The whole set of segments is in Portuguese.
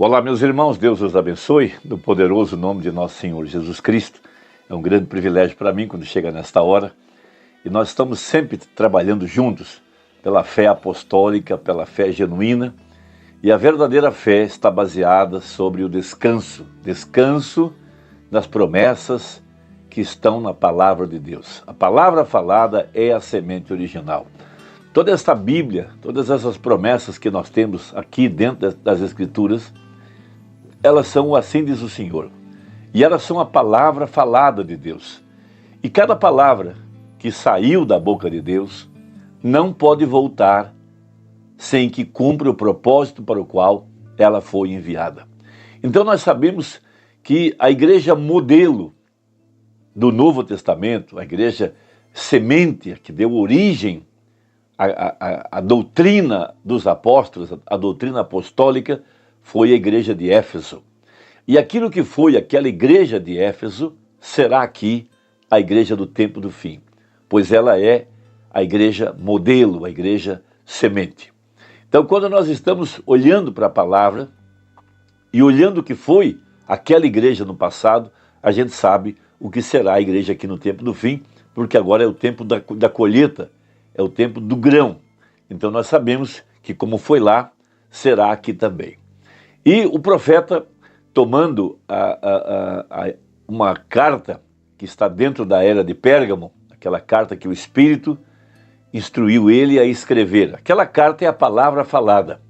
Olá, meus irmãos, Deus os abençoe, no poderoso nome de nosso Senhor Jesus Cristo. É um grande privilégio para mim quando chega nesta hora. E nós estamos sempre trabalhando juntos pela fé apostólica, pela fé genuína. E a verdadeira fé está baseada sobre o descanso das promessas que estão na palavra de Deus. A palavra falada é a semente original. Toda esta Bíblia, todas essas promessas que nós temos aqui dentro das Escrituras, elas são assim diz o Senhor. E elas são a palavra falada de Deus. E cada palavra que saiu da boca de Deus não pode voltar sem que cumpra o propósito para o qual ela foi enviada. Então nós sabemos que a igreja modelo do Novo Testamento, a igreja semente, que deu origem à doutrina dos apóstolos, a doutrina apostólica, foi a igreja de Éfeso. E aquilo que foi aquela igreja de Éfeso será aqui a igreja do tempo do fim, pois ela é a igreja modelo, a igreja semente. Então, quando nós estamos olhando para a palavra e olhando o que foi aquela igreja no passado, a gente sabe o que será a igreja aqui no tempo do fim, porque agora é o tempo da colheita, é o tempo do grão. Então nós sabemos que como foi lá, será aqui também. E o profeta, tomando uma carta que está dentro da era de Pérgamo, aquela carta que o Espírito instruiu ele a escrever. Aquela carta é a palavra falada.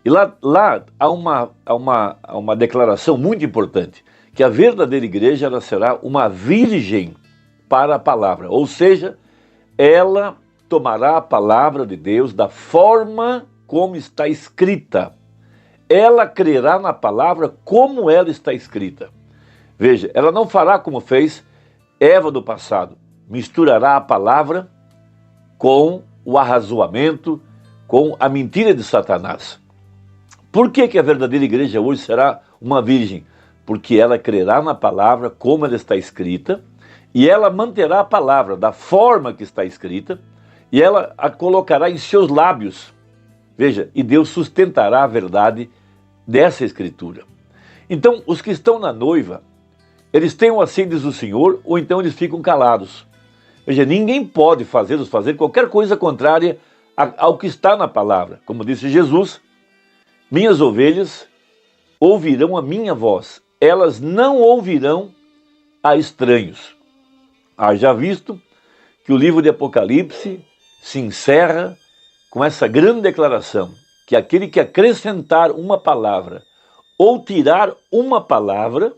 E lá há uma declaração muito importante, que a verdadeira igreja ela será uma virgem para a palavra, ou seja, ela tomará a palavra de Deus da forma como está escrita. Ela crerá na palavra como ela está escrita. Veja, ela não fará como fez Eva do passado, misturará a palavra com o arrazoamento, com a mentira de Satanás. Por que a verdadeira igreja hoje será uma virgem? Porque ela crerá na palavra como ela está escrita, e ela manterá a palavra da forma que está escrita, e ela a colocará em seus lábios. Veja, e Deus sustentará a verdade dessa escritura. Então, os que estão na noiva, eles têm o assim diz o Senhor, ou então eles ficam calados. Veja, ninguém pode fazê-los fazer qualquer coisa contrária ao que está na palavra. Como disse Jesus, minhas ovelhas ouvirão a minha voz, elas não ouvirão a estranhos. Haja visto que o livro de Apocalipse se encerra com essa grande declaração, que aquele que acrescentar uma palavra ou tirar uma palavra,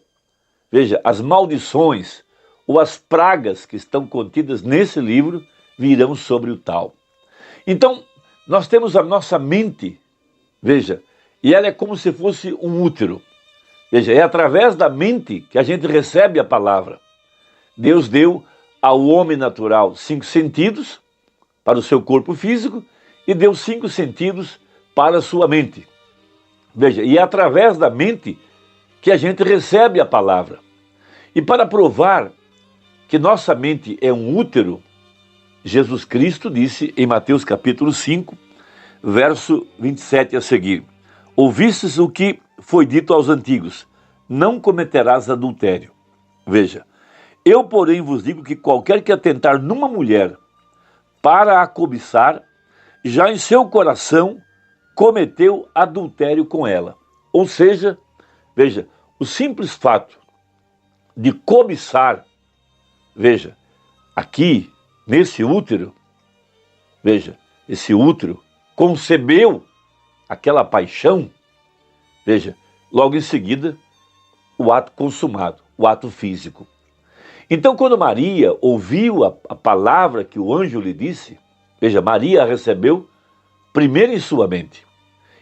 veja, as maldições ou as pragas que estão contidas nesse livro virão sobre o tal. Então, nós temos a nossa mente, veja, e ela é como se fosse um útero. Veja, é através da mente que a gente recebe a palavra. Deus deu ao homem natural 5 sentidos para o seu corpo físico e deu 5 sentidos para a sua mente. Veja, e é através da mente que a gente recebe a palavra. E para provar que nossa mente é um útero, Jesus Cristo disse em Mateus capítulo 5, verso 27 a seguir: ouvistes o que foi dito aos antigos, não cometerás adultério. Veja, eu porém vos digo que qualquer que atentar numa mulher para a cobiçar, já em seu coração cometeu adultério com ela. Ou seja, veja, o simples fato de cobiçar, veja, aqui, nesse útero, veja, esse útero concebeu aquela paixão, veja, logo em seguida, o ato consumado, o ato físico. Então, quando Maria ouviu a palavra que o anjo lhe disse, veja, Maria a recebeu primeiro em sua mente.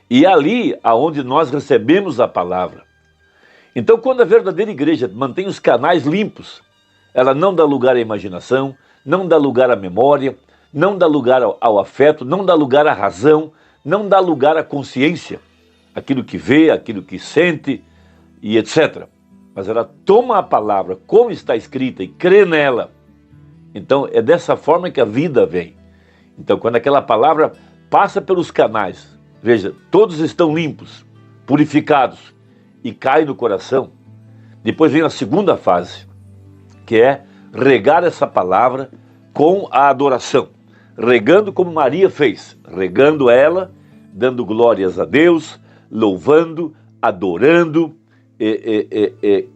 E é ali aonde nós recebemos a palavra. Então, quando a verdadeira igreja mantém os canais limpos, ela não dá lugar à imaginação, não dá lugar à memória, não dá lugar ao afeto, não dá lugar à razão, não dá lugar à consciência, aquilo que vê, aquilo que sente e etc. Mas ela toma a palavra como está escrita e crê nela. Então é dessa forma que a vida vem. Então quando aquela palavra passa pelos canais, veja, todos estão limpos, purificados e cai no coração, depois vem a segunda fase, que é regar essa palavra com a adoração, regando como Maria fez, regando ela, dando glórias a Deus, louvando, adorando,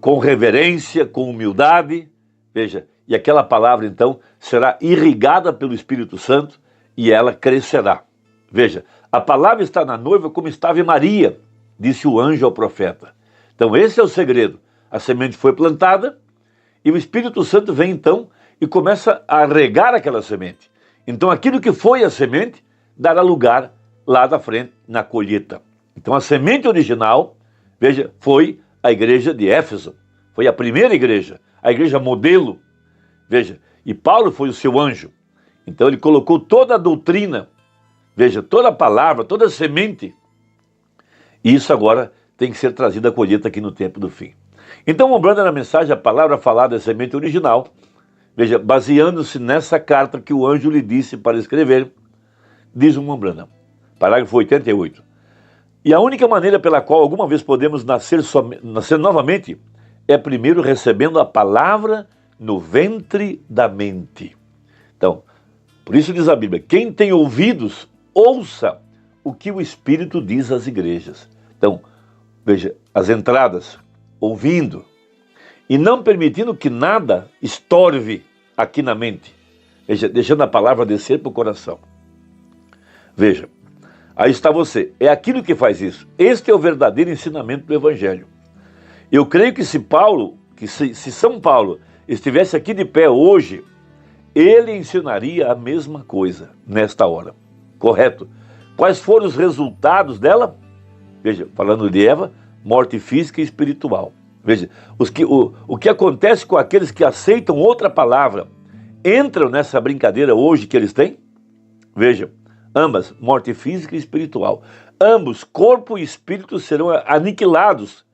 com reverência, com humildade. Veja, e aquela palavra então será irrigada pelo Espírito Santo e ela crescerá. Veja, a palavra está na noiva como estava em Maria, disse o anjo ao profeta. Então esse é o segredo. A semente foi plantada e o Espírito Santo vem então e começa a regar aquela semente. Então aquilo que foi a semente dará lugar lá da frente na colheita. Então a semente original, veja, foi a igreja de Éfeso. Foi a primeira igreja, a igreja modelo. Veja, e Paulo foi o seu anjo. Então ele colocou toda a doutrina, veja, toda a palavra, toda a semente. E isso agora tem que ser trazido à colheita aqui no tempo do fim. Então, lembrando na mensagem a palavra falada é semente original, veja, baseando-se nessa carta que o anjo lhe disse para escrever, diz o Mombrana, parágrafo 88. E a única maneira pela qual alguma vez podemos nascer novamente é primeiro recebendo a palavra no ventre da mente. Então, por isso diz a Bíblia, quem tem ouvidos, ouça o que o Espírito diz às igrejas. Então, veja, as entradas, ouvindo, e não permitindo que nada estorve aqui na mente. Veja, deixando a palavra descer para o coração. Veja, aí está você. É aquilo que faz isso. Este é o verdadeiro ensinamento do Evangelho. Eu creio que se São Paulo estivesse aqui de pé hoje, ele ensinaria a mesma coisa nesta hora. Correto? Quais foram os resultados dela? Veja, falando de Eva, morte física e espiritual. Veja, o que acontece com aqueles que aceitam outra palavra, entram nessa brincadeira hoje que eles têm? Veja, ambas, morte física e espiritual. Ambos, corpo e espírito, serão aniquilados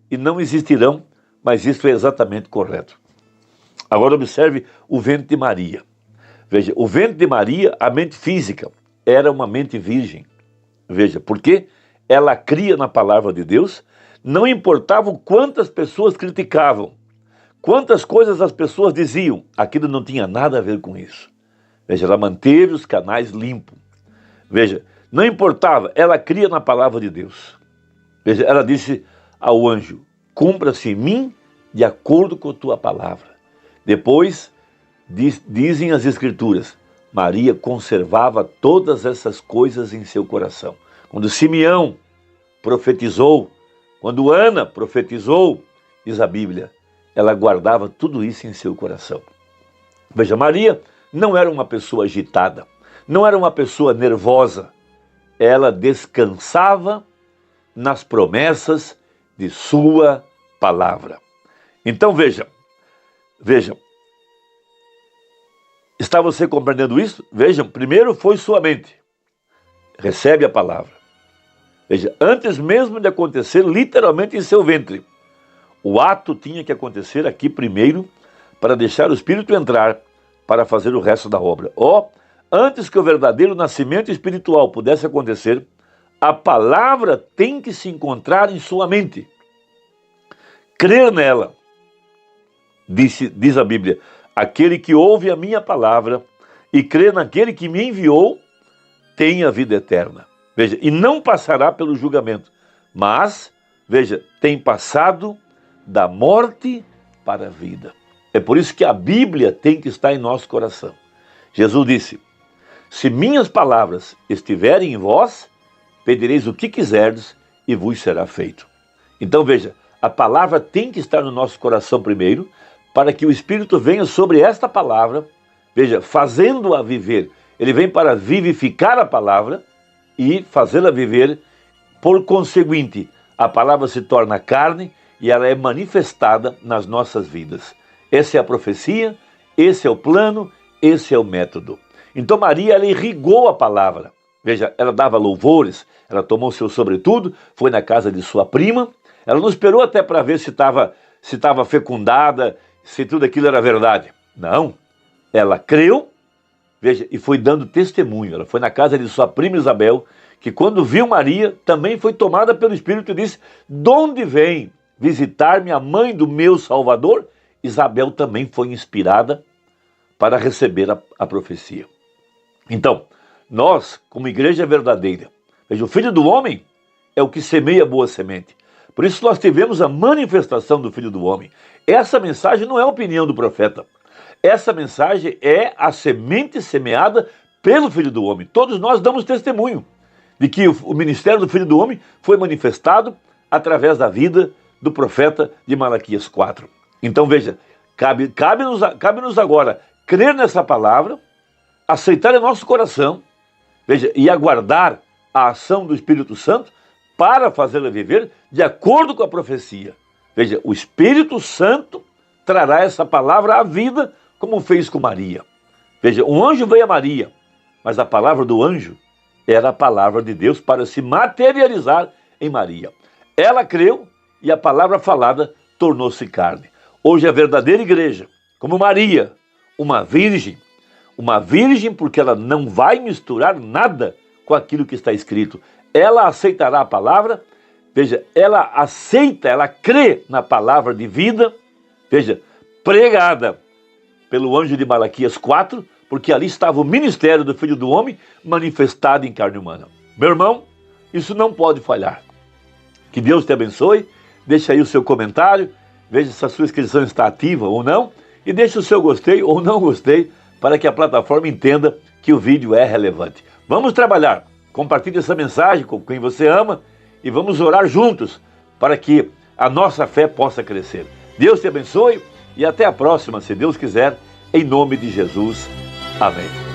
e não existirão, mas isso é exatamente correto. Agora observe o ventre de Maria. Veja, o ventre de Maria, a mente física, era uma mente virgem. Veja, por quê? Ela cria na palavra de Deus, não importava quantas pessoas criticavam, quantas coisas as pessoas diziam, aquilo não tinha nada a ver com isso. Veja, ela manteve os canais limpos. Veja, não importava, ela cria na palavra de Deus. Veja, ela disse ao anjo, cumpra-se em mim de acordo com a tua palavra. Depois, dizem as Escrituras, Maria conservava todas essas coisas em seu coração. Quando Simeão profetizou, quando Ana profetizou, diz a Bíblia, ela guardava tudo isso em seu coração. Veja, Maria não era uma pessoa agitada, não era uma pessoa nervosa, ela descansava nas promessas de sua palavra. Então veja, está você compreendendo isso? Vejam, primeiro foi sua mente, recebe a palavra. Veja, antes mesmo de acontecer literalmente em seu ventre, o ato tinha que acontecer aqui primeiro para deixar o Espírito entrar para fazer o resto da obra. Antes que o verdadeiro nascimento espiritual pudesse acontecer, a palavra tem que se encontrar em sua mente. Crer nela. Diz a Bíblia, aquele que ouve a minha palavra e crê naquele que me enviou, tem a vida eterna. Veja, e não passará pelo julgamento, mas, veja, tem passado da morte para a vida. É por isso que a Bíblia tem que estar em nosso coração. Jesus disse, se minhas palavras estiverem em vós, pedireis o que quiserdes e vos será feito. Então veja, a palavra tem que estar no nosso coração primeiro, para que o Espírito venha sobre esta palavra, veja, fazendo-a viver. Ele vem para vivificar a palavra e fazê-la viver. Por conseguinte, a palavra se torna carne e ela é manifestada nas nossas vidas. Essa é a profecia, esse é o plano, esse é o método. Então Maria, ela irrigou a palavra. Veja, ela dava louvores, ela tomou seu sobretudo, foi na casa de sua prima, ela não esperou até para ver se estava fecundada, se tudo aquilo era verdade. Não, ela creu, veja, e foi dando testemunho. Ela foi na casa de sua prima Isabel, que quando viu Maria, também foi tomada pelo Espírito e disse: de onde vem visitar-me a mãe do meu Salvador? Isabel também foi inspirada para receber a profecia. Então, nós, como igreja verdadeira, veja, o Filho do Homem é o que semeia boa semente. Por isso nós tivemos a manifestação do Filho do Homem. Essa mensagem não é a opinião do profeta. Essa mensagem é a semente semeada pelo Filho do Homem. Todos nós damos testemunho de que o ministério do Filho do Homem foi manifestado através da vida do profeta de Malaquias 4. Então veja, cabe-nos agora crer nessa palavra, aceitar em nosso coração, veja, e aguardar a ação do Espírito Santo para fazê-la viver de acordo com a profecia. Veja, o Espírito Santo trará essa palavra à vida, como fez com Maria. Veja, um anjo veio a Maria, mas a palavra do anjo era a palavra de Deus para se materializar em Maria. Ela creu e a palavra falada tornou-se carne. Hoje a verdadeira igreja, como Maria, uma virgem porque ela não vai misturar nada com aquilo que está escrito. Ela aceitará a palavra, veja, ela aceita, ela crê na palavra de vida, veja, pregada pelo anjo de Malaquias 4, porque ali estava o ministério do Filho do Homem manifestado em carne humana. Meu irmão, isso não pode falhar. Que Deus te abençoe, deixa aí o seu comentário, veja se a sua inscrição está ativa ou não, e deixe o seu gostei ou não gostei, para que a plataforma entenda que o vídeo é relevante. Vamos trabalhar, compartilhe essa mensagem com quem você ama e vamos orar juntos para que a nossa fé possa crescer. Deus te abençoe e até a próxima, se Deus quiser, em nome de Jesus. Amém.